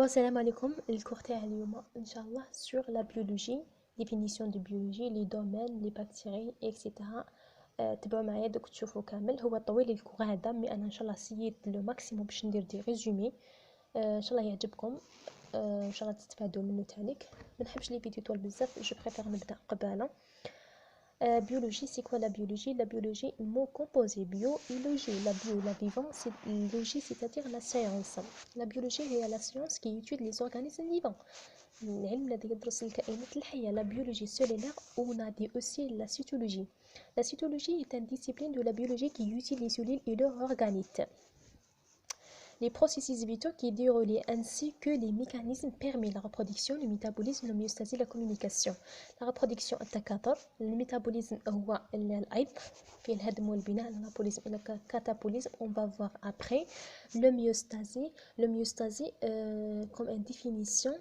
Salam alaikum. Le cours تاع اليوم إن شاء الله sur la biologie, définition de biologie, les domaines, les bactéries, etc. تبعوا معايا دوك تشوفوا كامل. هو طويل الكور هذا مي أنا إن شاء الله سييت لو ماكسيموم باش ندير دي ريزومي. إن شاء الله يعجبكم. إن شاء الله تستفادوا منه تانيك. ما نحبش لي فيديو طوال بزاف، جو بريفير نبدا قبالة. Biologie, c'est quoi la biologie? La biologie, mot composé, bio et logie. La bio, la vivant, c'est logie, c'est-à-dire la science. La biologie est la science qui étudie les organismes vivants. العلم الذي يدرس الكائنات الحية. La biologie cellulaire, on a dit aussi la cytologie. La cytologie est une discipline de la biologie qui étudie les cellules et leurs organettes. Les processus vitaux qui déroulent ainsi que les mécanismes permettent la reproduction, le métabolisme, l'homéostasie, la communication. La reproduction التكاثر, le métabolisme هو الأيض في الهدم والبناء, l'anabolisme et le catabolisme, on va voir après. L'homéostasie, comme une définition,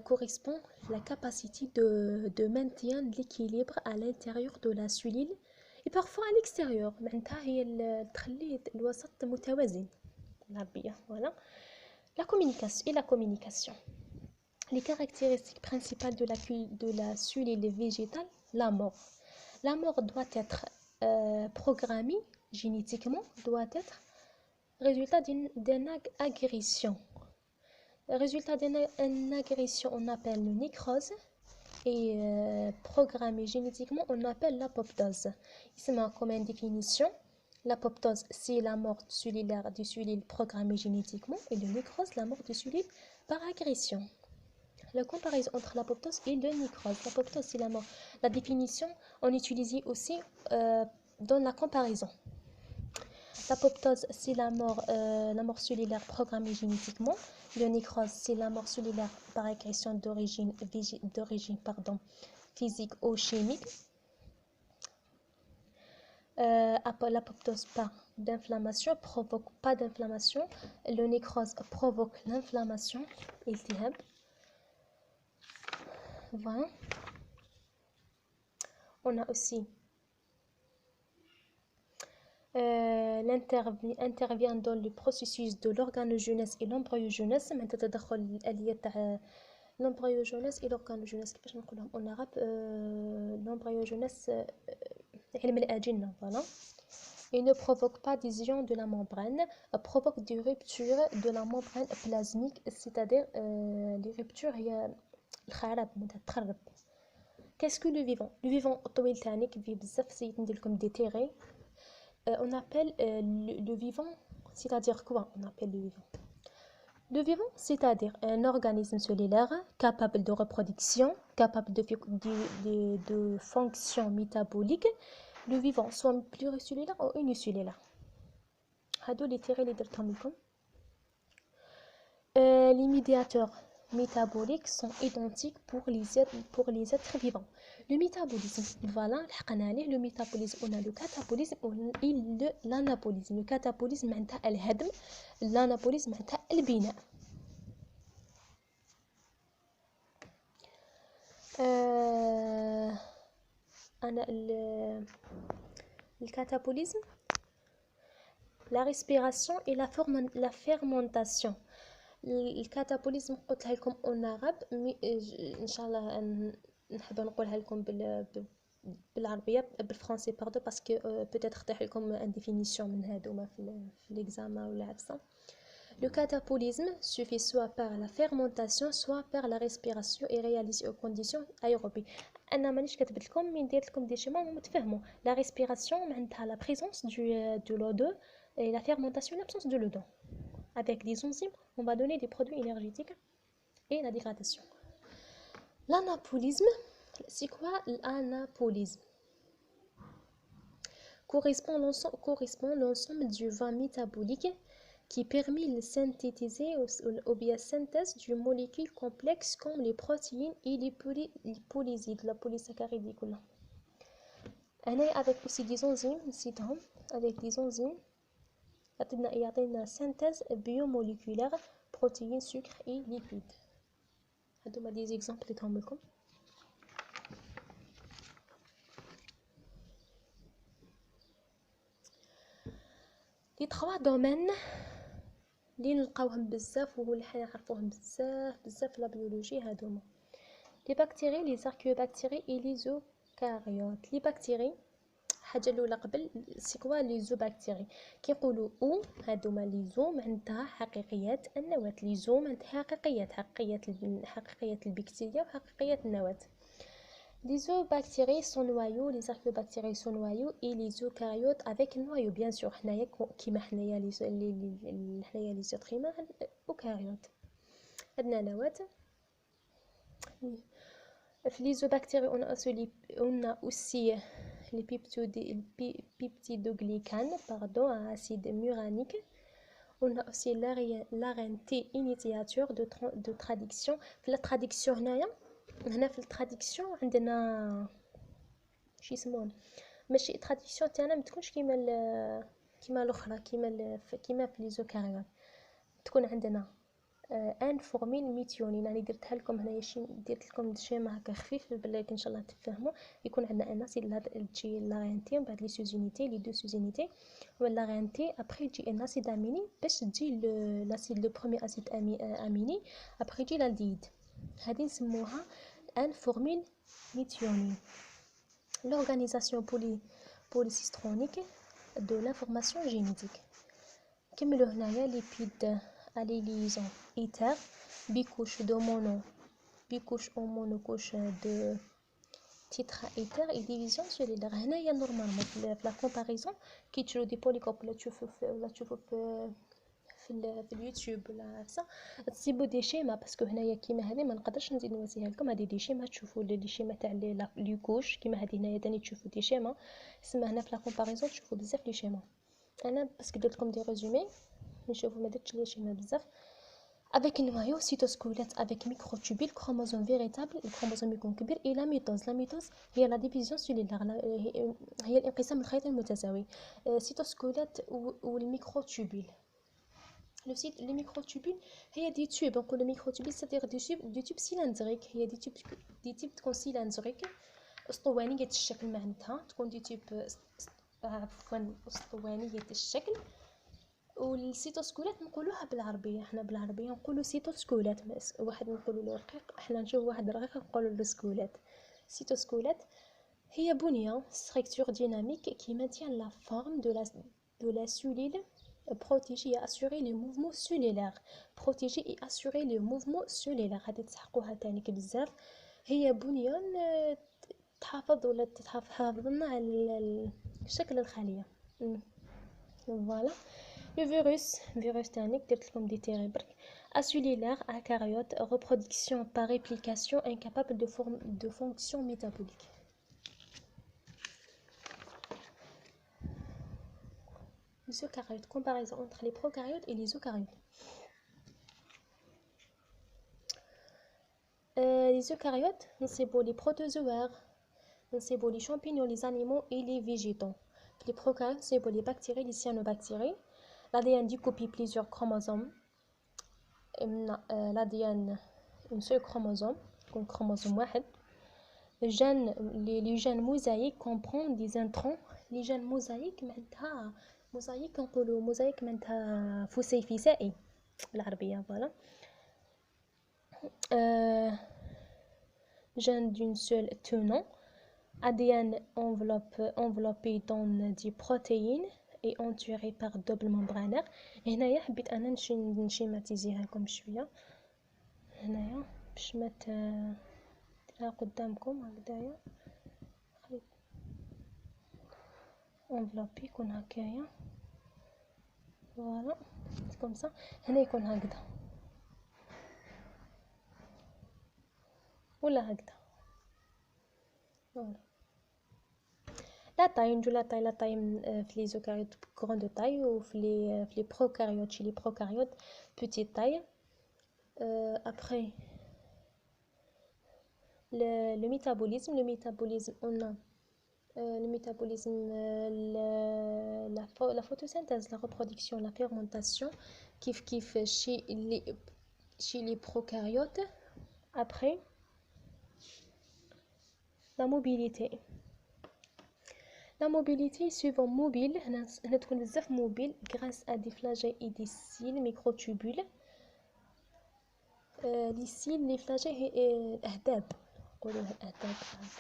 correspond à la capacité de maintien de l'équilibre à l'intérieur de la cellule et parfois à l'extérieur. معناتها هي تخلي الوسط متوازن. Voilà. La communication. Les caractéristiques principales de la cellule végétale, la mort. La mort doit être programmée génétiquement, doit être résultat d'une agression. Le résultat d'une agression, on appelle le nécrose, et programmée génétiquement, on appelle l'apoptose. Ici, comme une définition. L'apoptose, c'est la mort cellulaire des cellules programmées génétiquement, et le nécrose, la mort des cellules par agression. La comparaison entre l'apoptose et le nécrose. L'apoptose, c'est la mort. La définition, on utilise aussi dans la comparaison. L'apoptose, c'est la mort cellulaire programmée génétiquement. Le nécrose, c'est la mort cellulaire par agression d'origine physique ou chimique. L'apoptose provoque pas d'inflammation. Le nécrose provoque l'inflammation. Voilà. On a aussi intervient dans le processus de l'organogenèse et l'embryogenèse. L'embryogenèse et l'organogenèse كيفاش نقولهم en arabe l'embryogenèse علم الأجنة. Voilà. Il ne provoque pas d'adhésion de la membrane, provoque des ruptures de la membrane plasmique, c'est-à-dire les ruptures هي الخراب تخرب. Qu'est-ce que le vivant? Le vivant طويل تاني كيفيه بزاف سيت ندير لكم دي تيغي. On appelle le vivant, c'est-à-dire quoi? On appelle le vivant. Le vivant, c'est-à-dire un organisme cellulaire capable de reproduction, capable de fonction métabolique. Le vivant, soit pluricellulaire ou unicellulaire. هادو les tirés les درتهم لكم. Les médiateurs métaboliques sont identiques pour les êtres vivants. Le métabolisme, voilà, le métabolisme, on a le catabolisme et l'anabolisme. Le catabolisme, معناتها الهدم. L'anabolisme, معناتها البناء. Le catabolisme, la respiration et la fermentation. Le catabolisme قلتها لكم en arabe mais ان شاء الله نحب نقولها لكم بالعربيه بالفرنسي باردو باسكو peut-être طيح لكم ان ديفينيسيون من هادوما في l'examen ولا عفسه. Le catabolisme se fait soit par la fermentation soit par la respiration et réalisé aux conditions aérobies. انا مانيش كتبت لكم مي ندير لكم دي شيما متفهموا. La respiration معناتها la présence de l'eau et la fermentation l'absence de l'eau. Avec des enzymes, on va donner des produits énergétiques et la dégradation. L'anabolisme, c'est quoi l'anabolisme? Correspond l'ensemble du vin métabolique qui permet de synthétiser ou bien synthèse de molécules complexes comme les protéines et les polysides, la polysaccharide. Avec aussi des enzymes, avec des enzymes, يعطينا synthèse biomoléculaire protéines, sucre et lipides. هادوما des exemples اللي لكم. Les trois domaines اللي نلقاوهم بزاف واللي حنا نعرفوهم بزاف في لا بيولوجي هادوما. لي بكتيري، لي زاركيوبكتيري اي لي زوكاريوت. لي بكتيري حاجه الاولى قبل سي كوا لي زوبكتيري، كيقولوا او هادوما لي زو معناتها حقيقيات النواه، لي زو معناتها حقيقيات البكتيريا وحقيقيات النواه. Les zoobactéries sont noyaux, les archéobactéries sont noyaux et les eucaryotes avec noyau bien sûr. حنايا كيما حنايا لي زوتريما eucaryotes. عندنا نواة. في les zoobactéries on a aussi les peptidoglycanes, pardon, acide muranique. On a aussi l'ARNT initiateur de traduction. في la traduction هنا في التراديكسيون عندنا شي يسمون ماشي التراديكسيون تاعنا ما تكونش كيما الاخرى كيما في لي زوكاريوت، تكون عندنا ان فورميل ميثيونين. انا درتها لكم هنايا درت لكم شيما هكا خفيف بالله ان شاء الله تفهموا. يكون عندنا ان اسيد تجي لارينتي من بعد لي سوزينيتي لي دو سوزينيتي ولا لارينتي ابري تجي ان اسيد اميني باش تجي لاسيد لو بروميير اسيد اميني ابري تجي لالديد. هذه نسموها ان فورميل ميثيونين. L'organisation polycistronique de l'information génétique. كملوا هنايا ليبيد allélysant éther bicouche de bicouche au monocouche de tétraéther et division cellulaire. هنايا نورمالمون في لا كومباريزون كي تشوفوا دي بوليكوب ولا تشوفوا في اليوتيوب ولا هكذا تصيبوا دي شيما، باسكو هنايا كيما هذه ما نقدرش نزيد نوزيها لكم. هذه دي شيما تشوفوا لي شيما تاع لي كوش كيما هذه هنايا تاني تشوفوا دي شيما. اسمها هنا في لا كومباريزون تشوفوا بزاف لي شيما. انا باسكو درت لكم دي ريزومي نشوفوا ما درتش لي شيما بزاف. avec un noyau cytosquelette avec microtubule chromosome véritable الكروموزوم يكون كبير et la mitose هي la division cellulaire هي الانقسام الخيطي المتساوي. cytosquelette والميكروتوبول les microtubules هي دي تيوب. نقول لو ميكروتوبول c'est-à-dire دي تيوب سيلندريك. هي دي تيوب تكون سيلندريك اسطوانيه الشكل معناتها تكون دي تيوب عفوا اسطوانيه الشكل. والسيتوسكولات نقولوها بالعربيه، احنا بالعربيه نقولوا سيتوسكولات. واحد نقولوا له رقيق، احنا نشوف واحد رقيق نقولوا له سكولات. سيتوسكولات هي بنيه structure dynamique qui maintient la forme de la cellule protéger et assurer le mouvement cellulaire. protéger et assurer le mouvement cellulaire هذه تحقوها تانيك بزاف. هي بنيه تحافظ ولا تحافظ لنا على شكل الخليه. فوالا. Le virus تانيك درت لكم دي تيري برك. acellulaire eucaryote reproduction par réplication incapable de fonction métabolique. Les eucaryotes, comparaison entre les prokaryotes et les eucaryotes. Les eucaryotes, c'est pour les protozoaires, c'est pour les champignons, les animaux et les végétaux. Les prokaryotes, c'est pour les bactéries, les cyanobactéries. L'ADN découpe plusieurs chromosomes. L'ADN, un seul chromosome, comme chromosome 1. Les gènes mosaïques comprennent des introns. Les gènes mosaïques, mosaïque نقولوا موزايك معناتها فسيفسائي بالعربيه. فوالا. gène d'une seule tenant, ADN enveloppé dans des protéines et entouré par double membranaire. هنايا حبيت انا نشيماتيزيها لكم شويه هنايا باش ما ترى قدامكم هكذايا. enveloppé يكون هكايا. فوالا كوم سا. هنا يكون هكذا ولا هكذا. فوالا. لا طاي نجو لا طاي في لي زوكاريوت غروند طاي وفي لي بروكاريوت شي لي بروكاريوت بوتي طاي. après le métabolisme on a le métabolisme, la photosynthèse, la reproduction, la fermentation kif chez les prokaryotes. Après la mobilité La mobilité suivant mobile هنا تكون بزاف mobile grâce à des flagelles et des cils microtubules. les cils les flagelles الأهداب نقولوها الأهداب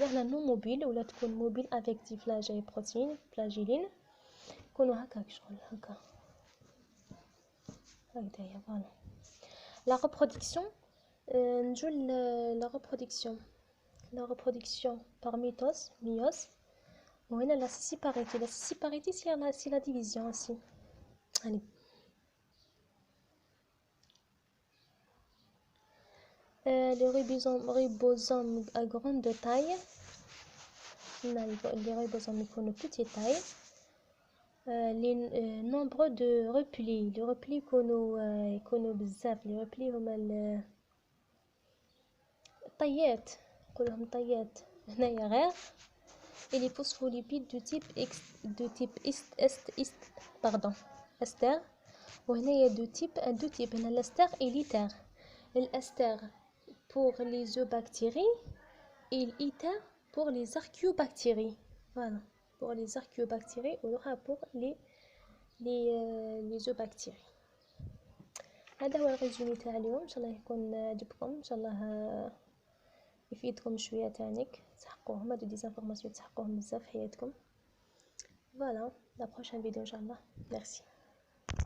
هنا نو موبيل ولا تكون موبيل avec des flagelles protéines flagellines يكونوا هكاك شغل هكا هكذايا فوالا. La reproduction نجو la reproduction par méiose. وهنا la scissiparité c'est la division aussi. Allez. Les ribosomes à grande taille, les ribosomes de petite taille, les nombres de replis, les replis qu'on بزاف les replis هما الطيات هنايا غير et les phospholipides de type ester وهنايا deux types هنا l'ester et l'iter. L'ester pour les eubactéries et l'iter pour les archéobactéries. Voilà, pour les archéobactéries ou pour les eubactéries. هذا هو الريزومي تاع اليوم. ان شاء الله يكون عجبكم، ان شاء الله يفيدكم شويه تانيك تحققوهم، هادو ديزانفورماسيون تحققوهم بزاف في حياتكم. فوالا لا بروشين فيديو ان شاء الله. ميرسي.